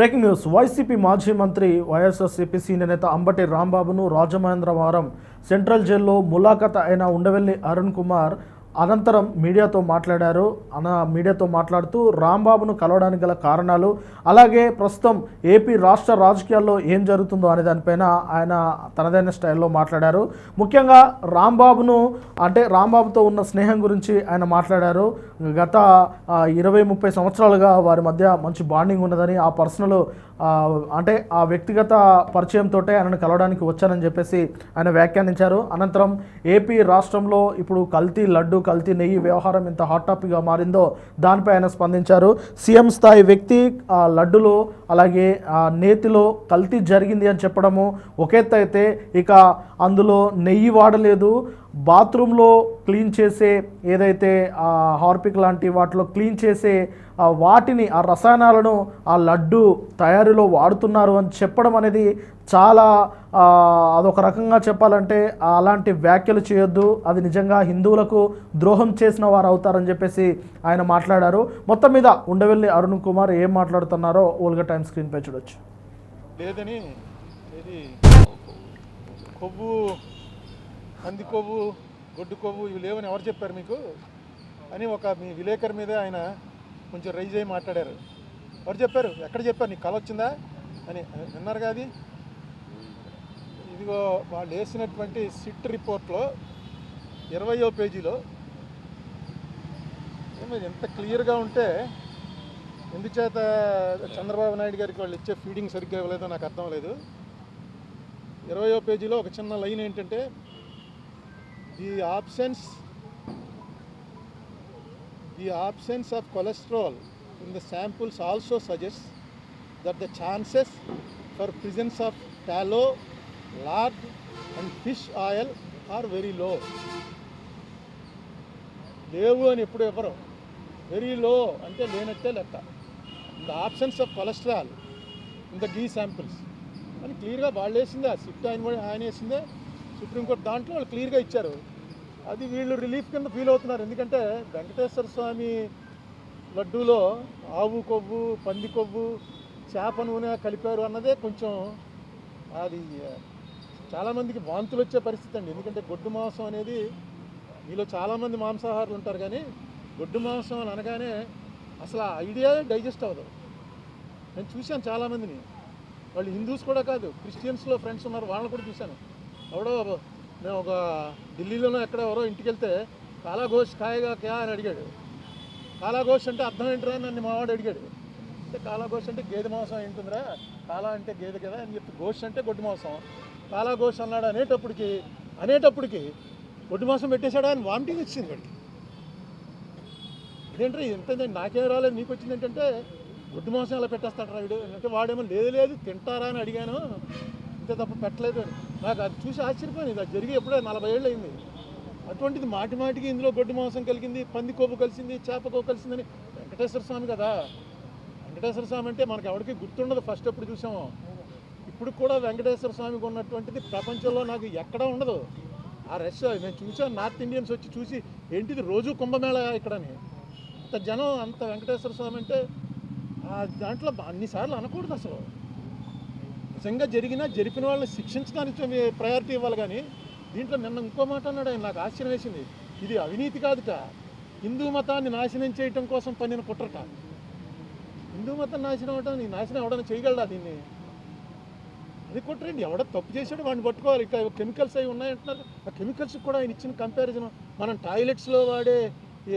Breaking news. YCP మాజీ మంత్రి YSRCP senior నేత అంబటి రాంబాబును రాజమహేంద్రవరం సెంట్రల్ జైల్లో ములాఖత్ అయిన ఉండవెల్లి అరుణ్ కుమార్ అనంతరం మీడియాతో మాట్లాడుతూ రాంబాబును కలవడానికి గల కారణాలు, అలాగే ప్రస్తుతం ఏపీ రాష్ట్ర రాజకీయాల్లో ఏం జరుగుతుందో అనే దానిపైన ఆయన తనదైన స్టైల్లో మాట్లాడారు. ముఖ్యంగా రాంబాబుతో ఉన్న స్నేహం గురించి ఆయన మాట్లాడారు. గత 20-30 సంవత్సరాలుగా వారి మధ్య మంచి బాండింగ్ ఉన్నదని, ఆ వ్యక్తిగత పరిచయంతో ఆయనను కలవడానికి వచ్చానని చెప్పేసి ఆయన వ్యాఖ్యానించారు. అనంతరం ఏపీ రాష్ట్రంలో ఇప్పుడు కల్తీ నెయ్యి వ్యవహారం ఎంత హాట్ టాపిక్గా మారిందో దానిపై ఆయన స్పందించారు. సీఎం స్థాయి వ్యక్తి లడ్డులో అలాగే నేతిలో కల్తీ జరిగింది అని చెప్పడము ఒక ఎత్తు అయితే, ఇక అందులో నెయ్యి వాడలేదు, బాత్రూంలో క్లీన్ చేసే ఏదైతే హార్పిక్ లాంటి వాటిలో క్లీన్ చేసే వాటిని, ఆ రసాయనాలను ఆ లడ్డు తయారీలో వాడుతున్నారు అని చెప్పడం అనేది చాలా అదొక రకంగా చెప్పాలంటే అలాంటి వ్యాఖ్యలు చేయొద్దు, అది నిజంగా హిందువులకు ద్రోహం చేసిన వారు అవుతారని చెప్పేసి ఆయన మాట్లాడారు. మొత్తం మీద ఉండవెల్లి అరుణ్ కుమార్ ఏం మాట్లాడుతున్నారో ఓల్గా టైమ్ స్క్రీన్పై చూడొచ్చు. లేదని కొవ్వు, పంది కొవ్వు, గొడ్డు కొవ్వు ఇవి లేవని ఎవరు చెప్పారు మీకు అని మీ విలేకరు మీద ఆయన కొంచెం రైజ్ అయ్యి మాట్లాడారు. ఎవరు చెప్పారు? ఎక్కడ చెప్పారు? నీకు కళ వచ్చిందా అని విన్నారు కాదు. ఇదిగో వాళ్ళు వేసినటువంటి సిట్ రిపోర్ట్లో 20వ పేజీలో ఎంత క్లియర్గా ఉంటే, ఎందుచేత చంద్రబాబు నాయుడు గారికి వాళ్ళు ఇచ్చే ఫీడింగ్ సరిగ్గా ఇవ్వలేదో నాకు అర్థం లేదు. 20వ పేజీలో ఒక చిన్న లైన్ ఏంటంటే, The absence of cholesterol in the samples also suggests that the chances for presence of tallow, lard and fish oil are very low. లేవు అని ఎప్పుడు ఎవరు వెరీ లో అంటే లేనట్టే లెక్క. The absence of cholesterol in the ghee samples అని క్లియర్గా వాళ్ళు వేసిందే, సిట్ ఆయన వేసిందే, సుప్రీంకోర్టు దాంట్లో వాళ్ళు క్లియర్గా ఇచ్చారు. అది వీళ్ళు రిలీఫ్ కింద ఫీల్ అవుతున్నారు. ఎందుకంటే వెంకటేశ్వర స్వామి లడ్డూలో ఆవు కొవ్వు, పంది కొవ్వు, చేప నూనె కలిపారు అన్నదే కొంచెం అది చాలామందికి వాంతులు వచ్చే పరిస్థితి అండి. ఎందుకంటే గొడ్డు మాంసం అనేది, మీలో చాలామంది మాంసాహారులు ఉంటారు, కానీ గొడ్డు మాంసం అని అనగానే అసలు ఆ ఐడియా డైజెస్ట్ అవ్వదు. నేను చూశాను చాలామందిని, వాళ్ళు హిందూస్ కూడా కాదు, క్రిస్టియన్స్లో ఫ్రెండ్స్ ఉన్నారు, వాళ్ళని కూడా చూశాను. ఎవడో మేము ఒక ఢిల్లీలోనో ఎక్కడ ఎవరో ఇంటికి వెళ్తే కాలాఘోష్ కాయగా క్యా అని అడిగాడు. కాలాఘోష్ అంటే అర్థం ఏంటరా అని నన్ను మావాడు అడిగాడు. అంటే కాలాఘోష్ అంటే గేదె మాంసం ఏంటుందిరా, కాలా అంటే గేదె కదా అని చెప్పి, ఘోష్ అంటే గొడ్డు మాంసం, కాలాఘోష్ అన్నాడు. అనేటప్పటికి గొడ్డు మాంసం పెట్టేశాడు అని వామిటింగ్ వచ్చింది వాడికి. ఇదేంటో ఎంత నాకేం రాలేదు నీకు వచ్చింది ఏంటంటే, గొడ్డు మాంసం ఎలా పెట్టేస్తాడు రాయుడు అంటే, వాడేమో లేదు తింటారా అని అడిగాను, ఇంతే తప్ప పెట్టలేదు అని. నాకు అది చూసి ఆశ్చర్యపోయింది. ఇది జరిగి ఎప్పుడో 40 ఏళ్ళు అయింది. అటువంటిది మాటికి ఇందులో గొడ్డు మాంసం కలిగింది, పంది కొవ్వు కలిసింది, చేప కొవ్వు కలిసిందని. వెంకటేశ్వర స్వామి కదా, వెంకటేశ్వర స్వామి అంటే మనకు ఎవరికి గుర్తుండదు. ఫస్ట్ ఎప్పుడు చూసామో ఇప్పుడు కూడా వెంకటేశ్వర స్వామికి ఉన్నటువంటిది ప్రపంచంలో నాకు ఎక్కడా ఉండదు. ఆ రష్ నేను చూసాను, నార్త్ ఇండియన్స్ వచ్చి చూసి ఏంటిది రోజు కుంభమేళ ఇక్కడని, అంత జనం, అంత వెంకటేశ్వర స్వామి అంటే దాంట్లో అన్నిసార్లు అనకూడదు. అసలు నిజంగా జరిపిన వాళ్ళని శిక్షించడానికి ప్రయారిటీ ఇవ్వాలి. కానీ దీంట్లో నిన్న ఇంకో మాట అన్నాడు ఆయన, నాకు ఆశ్చర్యం వేసింది. ఇది అవినీతి కాదుట, హిందూ మతాన్ని నాశనం చేయటం కోసం పన్నిన కుట్రట. హిందూ మతం నాశనం ఎవడని చేయగలడా దీన్ని? అది కుట్రండి. ఎవడో తప్పు చేసాడు వాడిని పట్టుకోవాలి. ఇక కెమికల్స్ అవి ఉన్నాయంటున్నారు, ఆ కెమికల్స్ కూడా ఆయన ఇచ్చిన కంపారిజన్, మనం టాయిలెట్స్లో వాడే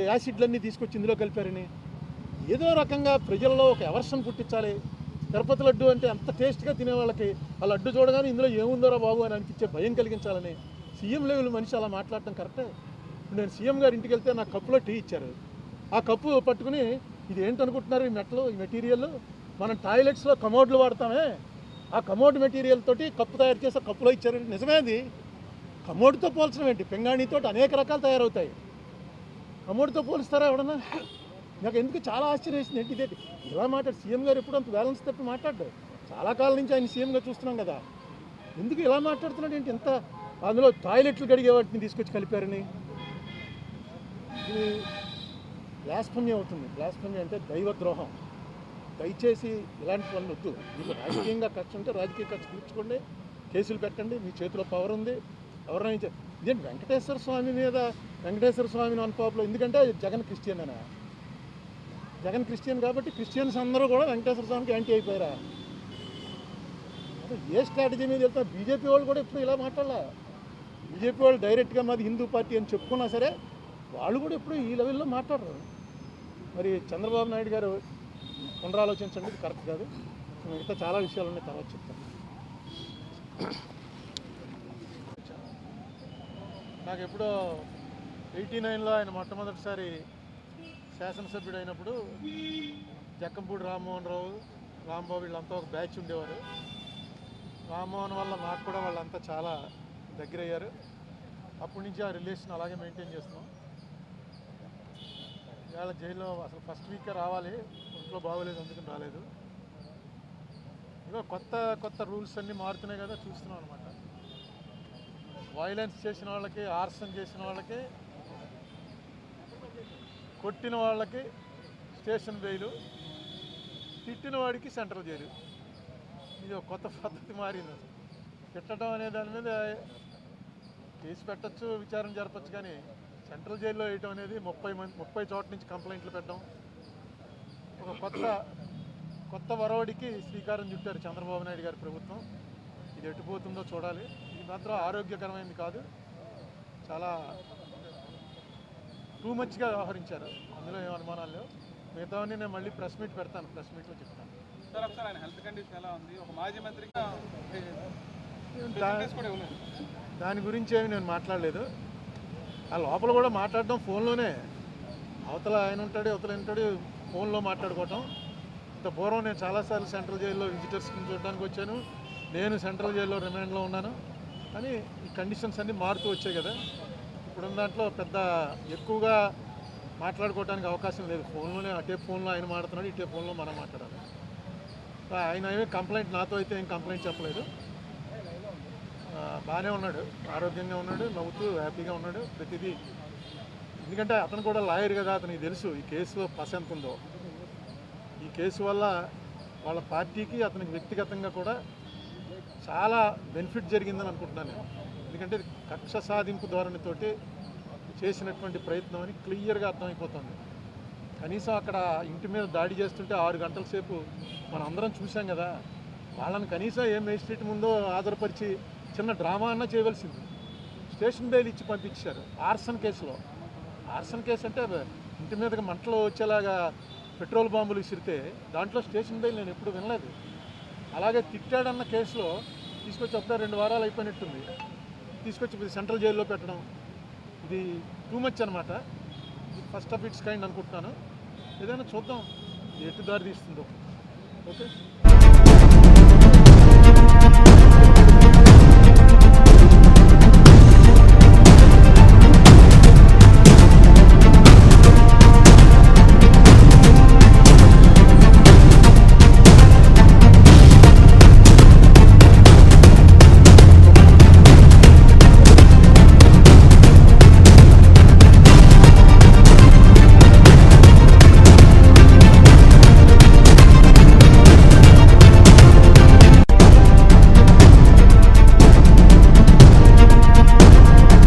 యాసిడ్లన్నీ తీసుకొచ్చి ఇందులో కలిపారని ఏదో రకంగా ప్రజల్లో ఒక ఎవర్షన్ పుట్టించాలి. తిరుపతి లడ్డు అంటే అంత టేస్ట్గా తినే వాళ్ళకి ఆ లడ్డు చూడగానే ఇందులో ఏముందోరా బాబు అని అనిపించే భయం కలిగించాలని సీఎం లెవెల్ మనిషి అలా మాట్లాడటం కరెక్టే. నేను సీఎం గారి ఇంటికి వెళ్తే నాకు కప్పులో టీ ఇచ్చారు. ఆ కప్పు పట్టుకుని ఇది ఏంటనుకుంటున్నారు, ఈ మెటీరియల్ మనం టాయిలెట్స్లో కమోడ్లు వాడతామే, ఆ కమోడ్ మెటీరియల్ తోటి కప్పు తయారు చేసి కప్పులో ఇచ్చారు. నిజమే, అది కమోడ్తో పోల్చడం ఏంటి? పింగాణితో అనేక రకాలు తయారవుతాయి, కమోడ్తో పోలుస్తారా ఎవడన్నా? నాకు ఎందుకు చాలా ఆశ్చర్యం వేసింది. ఏంటి ఇదేంటి ఇలా మాట్లాడు? సీఎం గారు ఎప్పుడు అంత బ్యాలెన్స్ తప్పి మాట్లాడ్డారు. చాలా కాలం నుంచి ఆయన సీఎంగా చూస్తున్నాం కదా, ఎందుకు ఇలా మాట్లాడుతున్నాడు ఏంటి? ఎంత అందులో టాయిలెట్లు కడిగే వాటిని తీసుకొచ్చి కలిపారని. ఇది బ్లాస్ఫమీ అవుతుంది. బ్లాస్ఫమీ అంటే దైవద్రోహం. దయచేసి ఇలాంటి పనులు వద్దు. మీకు రాజకీయంగా ఖర్చు ఉంటే రాజకీయ ఖర్చు తీర్చుకోండి, కేసులు పెట్టండి, మీ చేతిలో పవర్ ఉంది. ఎవరైనా ఇదేంటి వెంకటేశ్వర స్వామి మీద వెంకటేశ్వర స్వామిని అనుకోవలో, ఎందుకంటే జగన్ క్రిస్టియన్ అనా? జగన్ క్రిస్టియన్ కాబట్టి క్రిస్టియన్స్ అందరూ కూడా వెంకటేశ్వర స్వామికి యాంటీ అయిపోయారా? అసలు ఏ స్ట్రాటజీ మీద వెళ్తారు? బీజేపీ వాళ్ళు కూడా ఎప్పుడు ఇలా మాట్లాడాల. బీజేపీ వాళ్ళు డైరెక్ట్గా మాది హిందూ పార్టీ అని చెప్పుకున్నా సరే వాళ్ళు కూడా ఎప్పుడు ఈ లెవెల్లో మాట్లాడరు. మరి చంద్రబాబు నాయుడు గారు పునరాలోచించండి, ఇది కరెక్ట్ కాదు. మిగతా చాలా విషయాలు ఉన్నాయి, తర్వాత చెప్తాను. నాకు ఎప్పుడో 89లో ఆయన మొట్టమొదటిసారి శాసనసభ్యుడు అయినప్పుడు జక్కంపూడి రామ్మోహన్ రావు, రాంబాబు వీళ్ళంతా ఒక బ్యాచ్ ఉండేవారు. రామ్మోహన్ వల్ల నాకు కూడా వాళ్ళంతా చాలా దగ్గర అయ్యారు. అప్పటి నుంచి ఆ రిలేషన్ అలాగే మెయింటైన్ చేస్తున్నాం. ఇవాళ జైల్లో అసలు ఫస్ట్ వీకే రావాలి, ఒంట్లో బాగోలేదు, అందుకని రాలేదు. ఇగో కొత్త కొత్త రూల్స్ అన్నీ మారుతున్నాయి కదా, చూస్తున్నాం అనమాట. వైలెన్స్ చేసిన వాళ్ళకి, ఆర్సన్ చేసిన వాళ్ళకి, కొట్టిన వాళ్ళకి స్టేషన్ బెయిలు, తిట్టిన వాడికి సెంట్రల్ జైలు. ఇది ఒక కొత్త పద్ధతి మారింది. అసలు తిట్టడం అనే దాని మీద కేసు పెట్టచ్చు, విచారణ జరపచ్చు, కానీ సెంట్రల్ జైల్లో వేయటం అనేది 30 చోట్ల నుంచి కంప్లైంట్లు పెట్టడం, ఒక కొత్త వరవడికి శ్రీకారం చుట్టారు చంద్రబాబు నాయుడు గారి ప్రభుత్వం. ఇది ఎటుపోతుందో చూడాలి. ఇది మాత్రం ఆరోగ్యకరమైనది కాదు, చాలా టూ మచ్గా వ్యవహరించారు, అందులో ఏం అనుమానాలు లేవు. మిగతావన్నీ నేను మళ్ళీ ప్రెస్ మీట్ పెడతాను, ప్రెస్ మీట్లో చెప్తాను. సార్ ఒకసారి ఆయన హెల్త్ కండిషన్ ఎలా ఉంది? ఒక మాజీ మంత్రిగా దాని గురించి ఏమి నేను మాట్లాడలేదు. ఆ లోపల కూడా మాట్లాడడం ఫోన్లోనే, అవతల ఆయన ఉంటాడు, అవతల ఉంటాడు, ఫోన్లో మాట్లాడుకోవటం. ఇంత పూర్వం నేను చాలాసార్లు సెంట్రల్ జైల్లో విజిటర్స్ని చూడడానికి వచ్చాను, నేను సెంట్రల్ జైల్లో రిమాండ్లో ఉన్నాను. కానీ ఈ కండిషన్స్ అన్నీ మారుతూ వచ్చాయి కదా, ఇప్పుడున్న దాంట్లో పెద్ద ఎక్కువగా మాట్లాడుకోవడానికి అవకాశం లేదు. ఫోన్లోనే, అటే ఫోన్లో ఆయన మాట్లాడుతున్నాడు, ఇటే ఫోన్లో మనం మాట్లాడాలి. ఆయన ఏమీ కంప్లైంట్, నాతో అయితే ఏం కంప్లైంట్ చెప్పలేదు. బాగానే ఉన్నాడు, ఆరోగ్యంగా ఉన్నాడు, నవ్వుతూ హ్యాపీగా ఉన్నాడు ప్రతిదీ. ఎందుకంటే అతను కూడా లాయర్ కదా, అతనికి తెలుసు ఈ కేసులో పస ఎంత ఉందో. ఈ కేసు వల్ల వాళ్ళ పార్టీకి, అతనికి వ్యక్తిగతంగా కూడా చాలా బెనిఫిట్ జరిగిందని అనుకుంటున్నాను నేను. ఎందుకంటే కక్ష సాధింపు ధోరణితోటి చేసినటువంటి ప్రయత్నం అని క్లియర్గా అర్థమైపోతుంది. కనీసం అక్కడ ఇంటి మీద దాడి చేస్తుంటే 6 గంటల సేపు మనం అందరం చూసాం కదా. వాళ్ళని కనీసం ఏ మేజిస్ట్రేట్ ముందో ఆధారపరిచి చిన్న డ్రామా అన్నా చేయవలసింది. స్టేషన్ బెయిల్ ఇచ్చి పంపించారు ఆర్సన్ కేసులో. ఆర్సన్ కేసు అంటే ఇంటి మీదకి మంటలు వచ్చేలాగా పెట్రోల్ బాంబులు విసిరితే దాంట్లో స్టేషన్ బెయిల్ నేను ఎప్పుడు వినలేదు. అలాగే తిట్టాడన్న కేసులో తీసుకొచ్చి అప్పుడే 2 వారాలు అయిపోయినట్టుంది, తీసుకొచ్చి సెంట్రల్ జైల్లో పెట్టడం, ఇది టూ మచ్ అనమాట. ఇది ఫస్ట్ ఆఫ్ ఇట్స్ కైండ్ అనుకుంటున్నాను. ఏదైనా చూద్దాం ఎటు దారి తీస్తుందో. ఓకే.